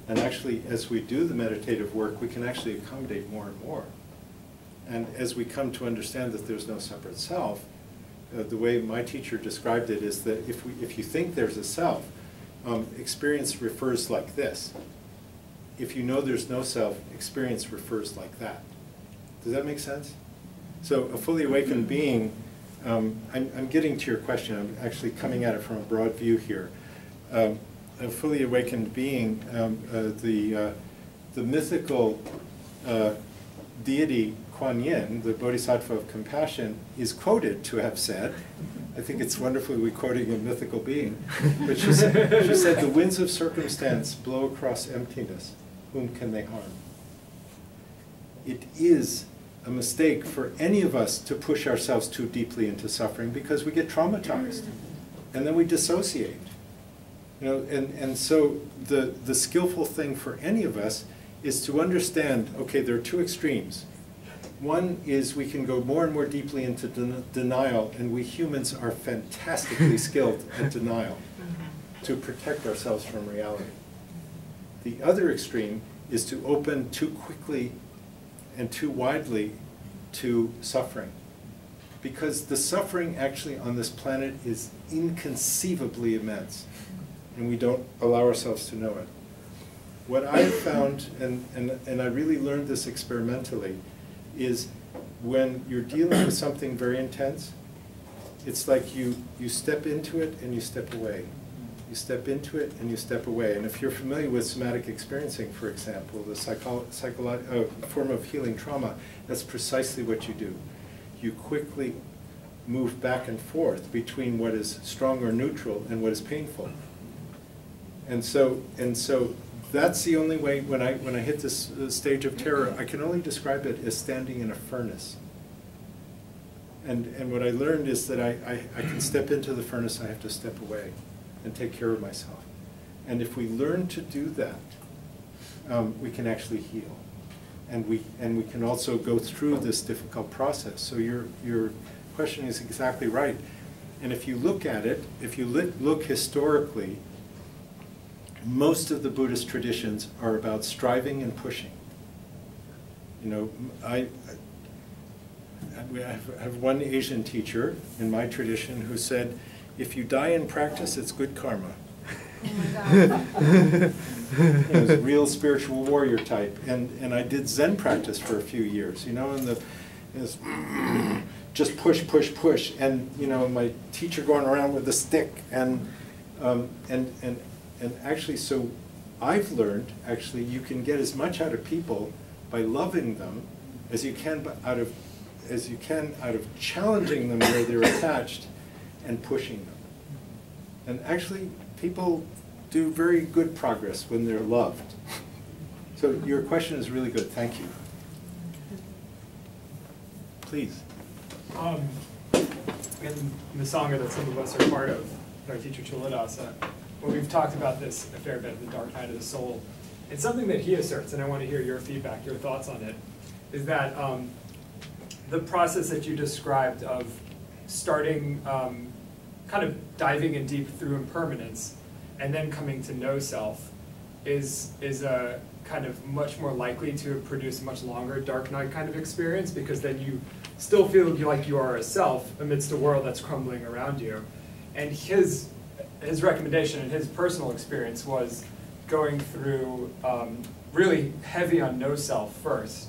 And actually, as we do the meditative work, we can actually accommodate more and more. And as we come to understand that there's no separate self, the way my teacher described it is that if you think there's a self, experience refers like this. If you know there's no self, experience refers like that. Does that make sense? So a fully awakened being, I'm getting to your question, I'm actually coming at it from a broad view here. A fully awakened being, the mythical deity Kuan Yin, the Bodhisattva of compassion, is quoted to have said, I think it's wonderful we're quoting a mythical being, but she said, the winds of circumstance blow across emptiness, whom can they harm? It is a mistake for any of us to push ourselves too deeply into suffering because we get traumatized and then we dissociate. You know, and so the skillful thing for any of us is to understand, okay, there are 2 extremes. One is we can go more and more deeply into denial, and we humans are fantastically skilled at denial to protect ourselves from reality. The other extreme is to open too quickly and too widely to suffering. Because the suffering actually on this planet is inconceivably immense, and we don't allow ourselves to know it. What I have found, and I really learned this experimentally, is when you're dealing with something very intense, it's like you step into it and you step away. You step into it and you step away. And if you're familiar with somatic experiencing, for example, the form of healing trauma, that's precisely what you do. You quickly move back and forth between what is strong or neutral and what is painful. And so that's the only way, when I hit this stage of terror, I can only describe it as standing in a furnace. And what I learned is that I can step into the furnace, I have to step away and take care of myself. And if we learn to do that, we can actually heal. And we can also go through this difficult process. So your question is exactly right. And if you look at it, if you look historically, most of the Buddhist traditions are about striving and pushing. You know, I have one Asian teacher in my tradition who said, if you die in practice, it's good karma. Oh my God. He was a real spiritual warrior type. And I did Zen practice for a few years, you know, and just push, push, push. And, you know, my teacher going around with a stick. And actually, so I've learned, actually, you can get as much out of people by loving them as you can out of challenging them where they're attached and pushing them. And actually, people do very good progress when they're loved. So your question is really good. Thank you. Please. In the Sangha that some of us are part of, with our teacher Chuladasa, when we've talked about this a fair bit, the dark night of the soul, it's something that he asserts, and I want to hear your feedback, your thoughts on it, is that the process that you described of starting, kind of diving in deep through impermanence, and then coming to know self, is a kind of much more likely to produce a much longer dark night kind of experience, because then you still feel like you are a self amidst a world that's crumbling around you. And his recommendation and his personal experience was going through really heavy on no self first.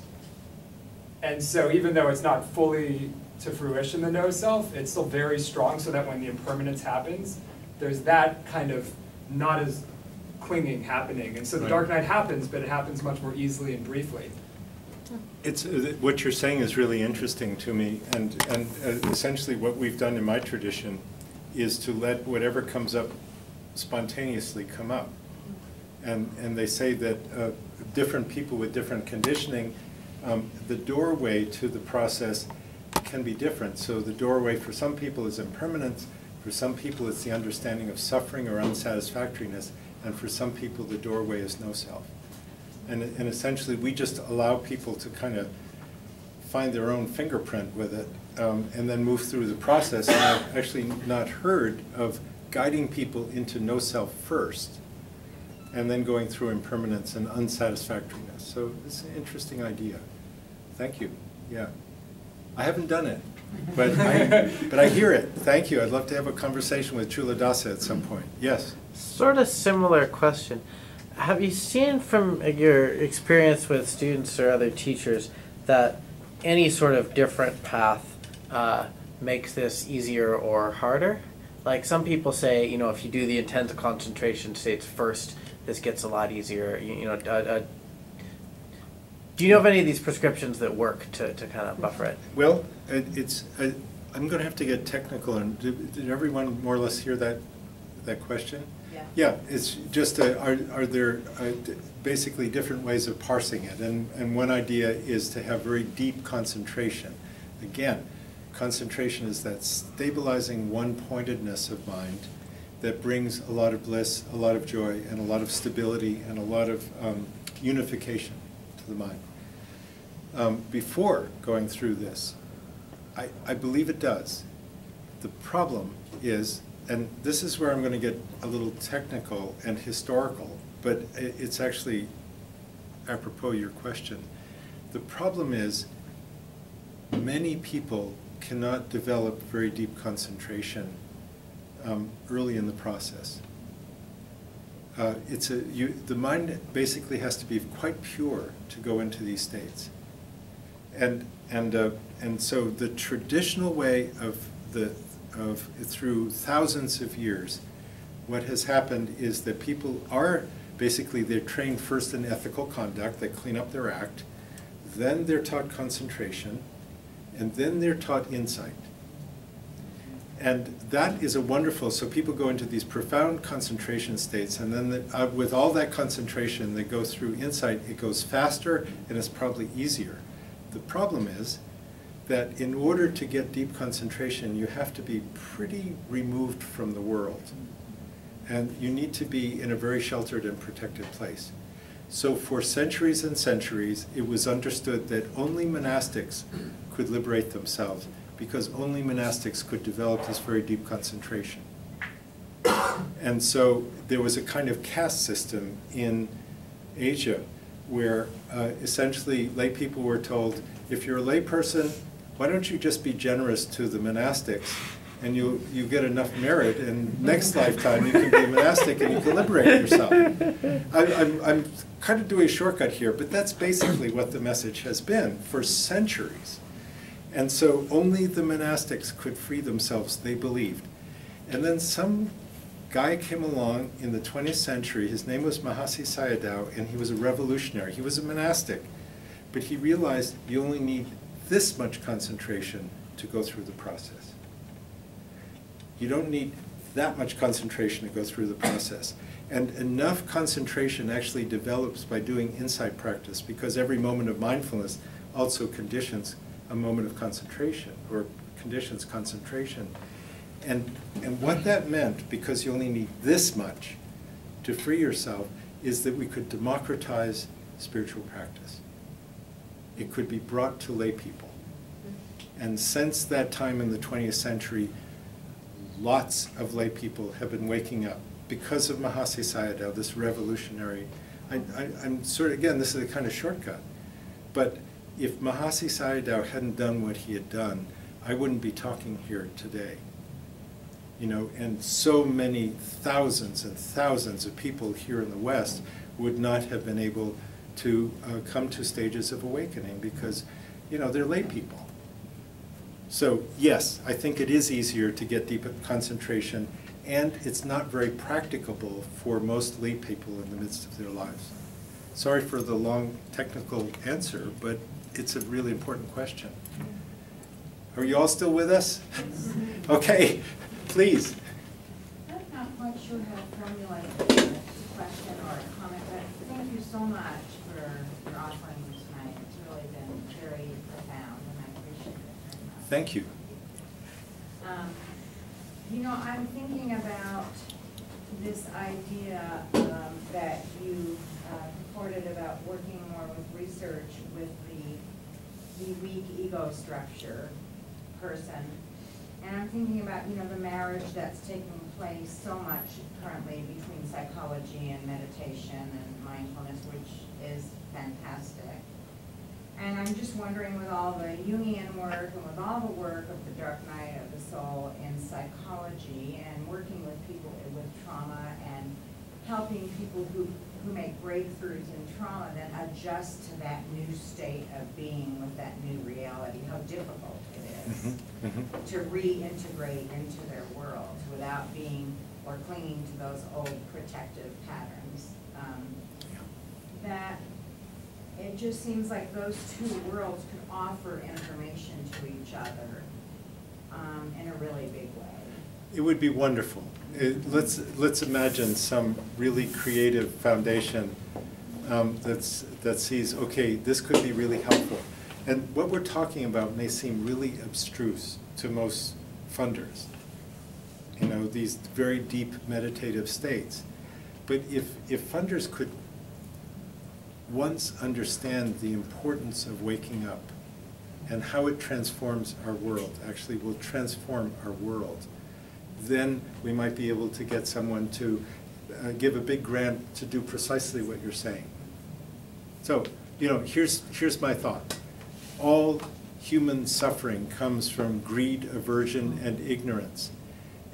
And so even though it's not fully to fruition, the no self, it's still very strong, so that when the impermanence happens, there's that kind of not as clinging happening. And so the dark night happens, but it happens much more easily and briefly. It's what you're saying is really interesting to me, and essentially what we've done in my tradition is to let whatever comes up spontaneously come up. And they say that different people with different conditioning, the doorway to the process can be different. So the doorway for some people is impermanence, for some people it's the understanding of suffering or unsatisfactoriness, and for some people the doorway is no self. And essentially we just allow people to kind of find their own fingerprint with it, and then move through the process. And I've actually not heard of guiding people into no self first, and then going through impermanence and unsatisfactoriness. So it's an interesting idea. Thank you. Yeah. I haven't done it, but I hear it. Thank you. I'd love to have a conversation with Chuladasa at some point. Yes? Sort of similar question. Have you seen from your experience with students or other teachers that any sort of different path makes this easier or harder? Like some people say, you know, if you do the intense concentration states first, this gets a lot easier. Do you know of any of these prescriptions that work to kind of buffer it? Well, I'm going to have to get technical. And did everyone more or less hear that question? Yeah. Yeah, it's just are there basically different ways of parsing it. And one idea is to have very deep concentration. Again, concentration is that stabilizing one-pointedness of mind that brings a lot of bliss, a lot of joy, and a lot of stability, and a lot of unification to the mind. Before going through this, I believe it does. The problem is, and this is where I'm going to get a little technical and historical, but it's actually apropos your question. The problem is many people cannot develop very deep concentration early in the process. The mind basically has to be quite pure to go into these states. And so the traditional way of through thousands of years, what has happened is that people are basically, they're trained first in ethical conduct, they clean up their act, then they're taught concentration, and then they're taught insight. And that is a wonderful, so people go into these profound concentration states, and then with all that concentration, they go through insight, it goes faster, and it's probably easier. The problem is that in order to get deep concentration, you have to be pretty removed from the world. And you need to be in a very sheltered and protected place. So for centuries and centuries, it was understood that only monastics could liberate themselves, because only monastics could develop this very deep concentration. And so there was a kind of caste system in Asia where essentially lay people were told, if you're a lay person, why don't you just be generous to the monastics, and you get enough merit, and next lifetime you can be a monastic and you can liberate yourself. I'm kind of doing a shortcut here, but that's basically what the message has been for centuries. And so only the monastics could free themselves, they believed. And then some guy came along in the 20th century, his name was Mahasi Sayadaw, and he was a revolutionary. He was a monastic, but he realized you only need this much concentration to go through the process. You don't need that much concentration to go through the process. And enough concentration actually develops by doing insight practice, because every moment of mindfulness also conditions a moment of concentration, or conditions concentration. And what that meant, because you only need this much to free yourself, is that we could democratize spiritual practice. It could be brought to lay people. And since that time in the 20th century, lots of lay people have been waking up because of Mahasi Sayadaw, this revolutionary. I'm sort of, again, this is a kind of shortcut. But if Mahasi Sayadaw hadn't done what he had done, I wouldn't be talking here today. You know, and so many thousands and thousands of people here in the West would not have been able to come to stages of awakening because, you know, they're lay people. So yes, I think it is easier to get deep concentration, and it's not very practicable for most lay people in the midst of their lives. Sorry for the long technical answer, but it's a really important question. Are you all still with us? Okay, please. I'm not quite sure how to formulate a question or a comment, but thank you so much for your offering tonight. It's really been very profound, and I appreciate it very much. Thank you. You know, I'm thinking about this idea that you reported about working more with research with the weak ego structure person. And I'm thinking about, you know, the marriage that's taking place so much currently between psychology and meditation and mindfulness, which is fantastic. And I'm just wondering, with all the Jungian work and with all the work of the dark night of the soul in psychology and working with people with trauma and helping people who make breakthroughs in trauma then adjust to that new state of being with that new reality, how difficult it is to reintegrate into their world without being or clinging to those old protective patterns. That it just seems like those two worlds could offer information to each other in a really big way. It would be wonderful. Let's imagine some really creative foundation that sees, okay, this could be really helpful. And what we're talking about may seem really abstruse to most funders, you know, these very deep meditative states. But if funders could once understand the importance of waking up and how it transforms our world, actually will transform our world, then we might be able to get someone to give a big grant to do precisely what you're saying. So, you know, here's my thought. All human suffering comes from greed, aversion, and ignorance.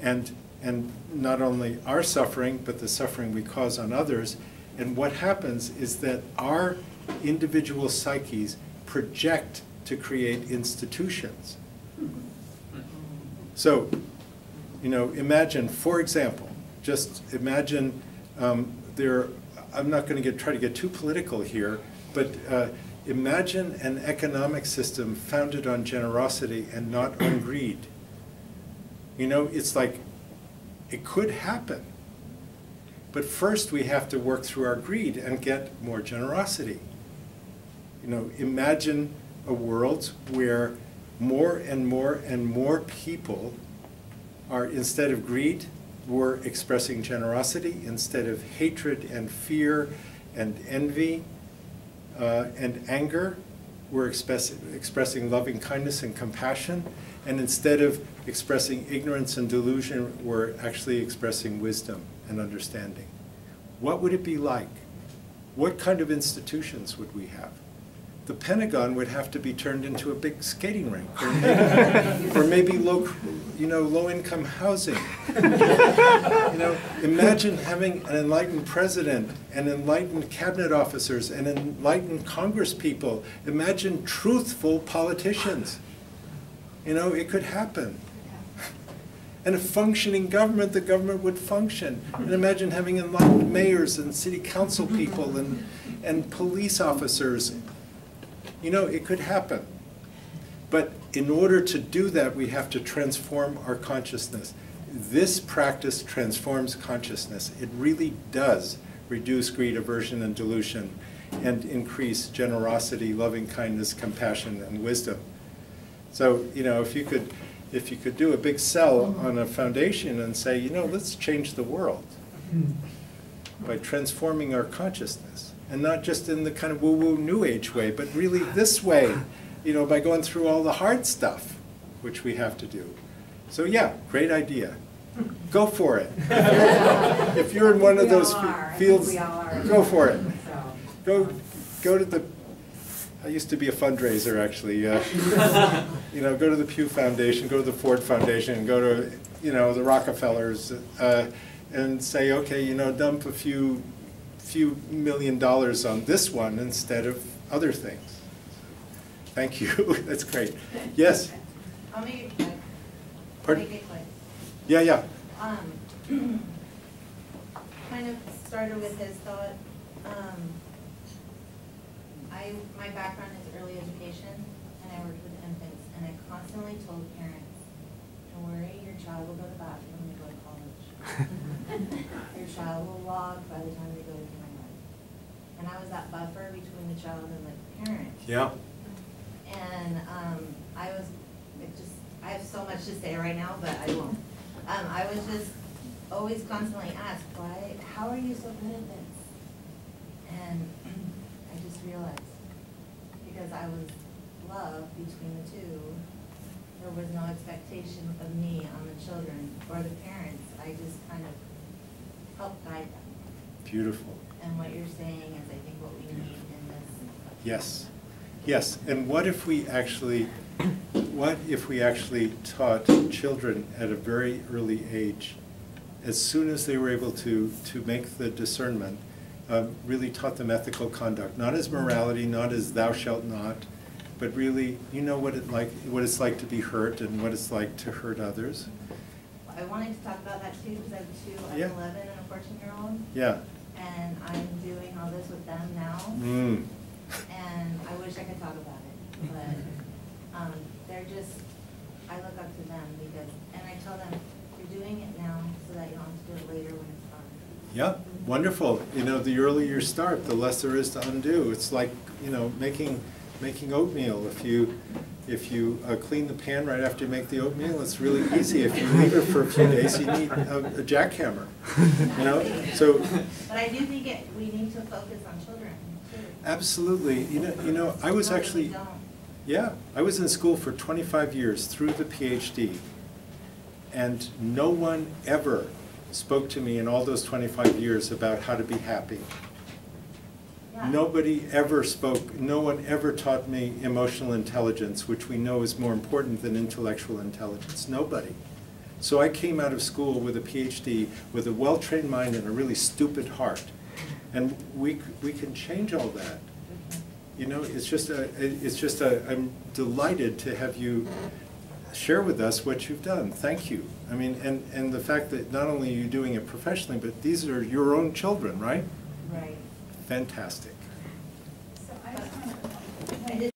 And not only our suffering, but the suffering we cause on others. And what happens is that our individual psyches project to create institutions. So, you know, imagine, for example, just imagine I'm not going to try to get too political here, but imagine an economic system founded on generosity and not on greed. You know, it's like, it could happen. But first we have to work through our greed and get more generosity. You know, imagine a world where more and more and more people are, instead of greed, we're expressing generosity. Instead of hatred and fear and envy and anger, we're expressing loving kindness and compassion. And instead of expressing ignorance and delusion, we're actually expressing wisdom and understanding. What would it be like? What kind of institutions would we have? The Pentagon would have to be turned into a big skating rink, or maybe low-income housing. You know, imagine having an enlightened president and enlightened cabinet officers and enlightened Congress people. Imagine truthful politicians. You know, it could happen. And a functioning government, the government would function. And imagine having enlightened mayors and city council people and police officers. You know, it could happen. But in order to do that, we have to transform our consciousness. this practice transforms consciousness. It really does reduce greed, aversion, and delusion, and increase generosity, loving kindness, compassion, and wisdom. So, you know, if you could do a big sell on a foundation and say, you know, let's change the world by transforming our consciousness, and not just in the kind of woo-woo New Age way, but really this way, you know, by going through all the hard stuff, which we have to do. So yeah, great idea. Go for it. If you're in one of those fields, go for it. Go to the, I used to be a fundraiser actually, you know, go to the Pew Foundation, go to the Ford Foundation, go to, you know, the Rockefellers, and say, okay, you know, dump a few $1 million on this one instead of other things. Thank you. That's great. Yes? I'll make it quick. Pardon? Make it quick. Yeah, yeah. Kind of started with his thought. My background is early education, and I worked with infants, and I constantly told parents, don't worry, your child will go to the bathroom when they go to college. Your child will walk by the time they go to kindergarten. And I was that buffer between the child and the parent. Yeah. And I have so much to say right now, but I won't. I was just always constantly asked, how are you so good at this? And I just realized, because I was love between the two, there was no expectation of me on the children or the parents. I just kind of helped guide them. Beautiful. And what you're saying is, I think, what we need in this. Yes. Yes. And what if we actually taught children at a very early age, as soon as they were able to make the discernment, really taught them ethical conduct, not as morality, not as thou shalt not, but really, you know what it's like to be hurt and what it's like to hurt others. I wanted to talk about that too, because I have two, an 11 and a 14-year-old. Yeah. And I'm doing all this with them now. And I wish I could talk about it, but they're just, I look up to them because, and I tell them, you're doing it now so that you don't have to do it later when it's hard. Yeah, wonderful. You know, the earlier you start, the less there is to undo. It's like, you know, making oatmeal. If you clean the pan right after you make the oatmeal, it's really easy. If you leave it for a few days, you need a jackhammer. You know, so. But I do think we need to focus on children too. Absolutely. You know, I was actually. Yeah, I was in school for 25 years through the PhD, and no one ever spoke to me in all those 25 years about how to be happy. Yeah. Nobody ever spoke, no one ever taught me emotional intelligence, which we know is more important than intellectual intelligence. Nobody. So I came out of school with a PhD, with a well-trained mind and a really stupid heart. And we can change all that. You know, I'm delighted to have you share with us what you've done. Thank you. I mean, and the fact that not only are you doing it professionally, but these are your own children, right? Right. Fantastic.